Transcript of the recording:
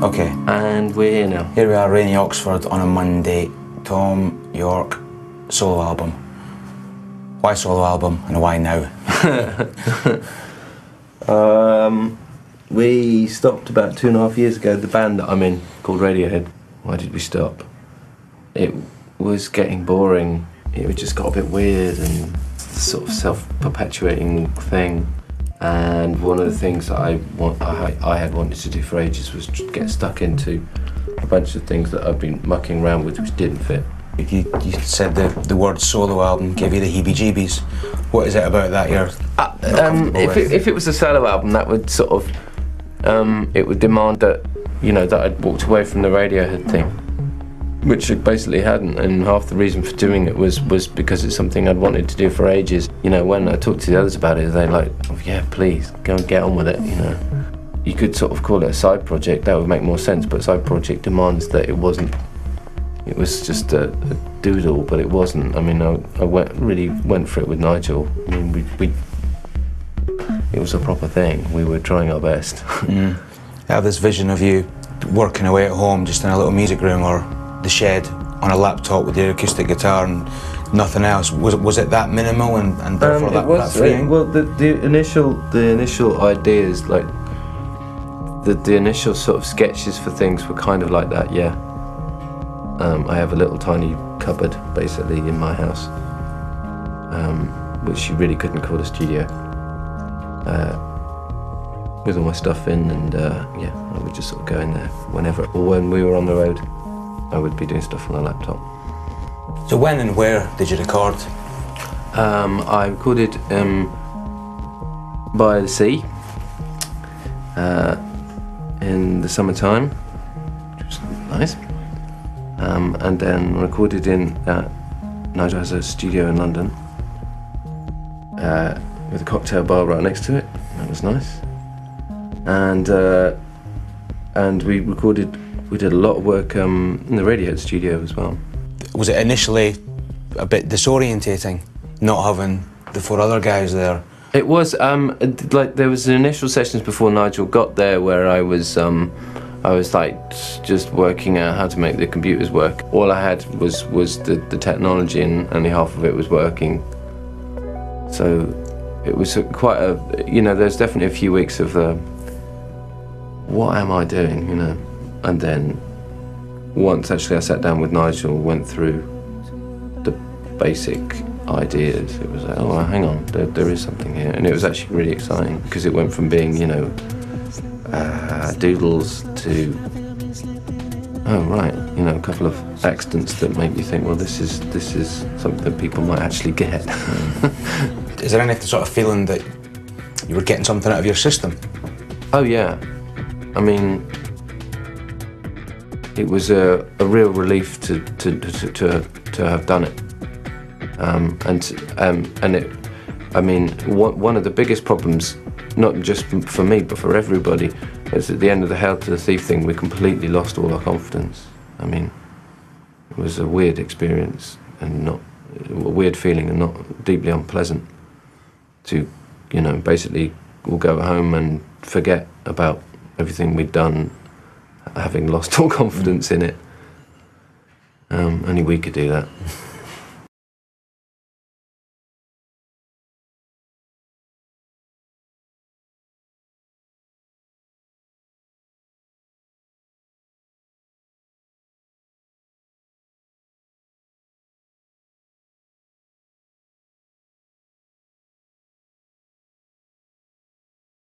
Okay. And we're here now. Here we are, rainy Oxford on a Monday. Thom, Yorke, solo album. Why solo album and why now? We stopped about 2.5 years ago, the band that I'm in, called Radiohead. Why did we stop? It was getting boring. It just got a bit weird and sort of self-perpetuating thing. And one of the things that I had wanted to do for ages was get stuck into a bunch of things that I've been mucking around with which didn't fit. You said the word solo album gave you the heebie-jeebies. What is it about that you're not comfortable with? If it was a solo album, that would sort of, it would demand that, you know, that I'd walked away from the Radiohead thing, which it basically hadn't, and half the reason for doing it was because it's something I'd wanted to do for ages. You know, when I talked to the others about it, they're like, oh, yeah, please, go and get on with it, you know. You could sort of call it a side project, that would make more sense, but side project demands that it wasn't. It was just a doodle, but it wasn't. I mean, I really went for it with Nigel. I mean, it was a proper thing. We were trying our best. I have this vision of you working away at home, just in a little music room or the shed, on a laptop with your acoustic guitar and nothing else. Was it that minimal and therefore that freeing? Well, the initial ideas, like the initial sort of sketches for things were kind of like that, yeah. I have a little tiny cupboard, basically, in my house, which you really couldn't call a studio, with all my stuff in, and yeah, I would just sort of go in there whenever, or when we were on the road, I would be doing stuff on the laptop. So when and where did you record? I recorded by the sea in the summertime, which was nice. And then recorded in Nigel has a studio in London with a cocktail bar right next to it. That was nice. And we did a lot of work in the Radiohead studio as well. Was it initially a bit disorientating not having the 4 other guys there? It was like there was initial sessions before Nigel got there where I was like just working out how to make the computers work. All I had was the technology, and only half of it was working. So it was quite a, you know, there's definitely a few weeks of what am I doing, you know? And then once actually I sat down with Nigel, went through the basic ideas, it was like, oh, hang on, there is something here. And it was actually really exciting because it went from being, you know, doodles to, oh right, you know, a couple of accidents that make you think, well, this is something that people might actually get. Is there any sort of feeling that you were getting something out of your system? Oh yeah, I mean, it was a real relief to have done it, and it, I mean, one of the biggest problems, not just for me, but for everybody, is at the end of the Hail to the Thief thing, we completely lost all our confidence. I mean, it was a weird experience, and not a weird feeling, and not deeply unpleasant to, you know, basically we'll go home and forget about everything we'd done, having lost all confidence in it. Only we could do that.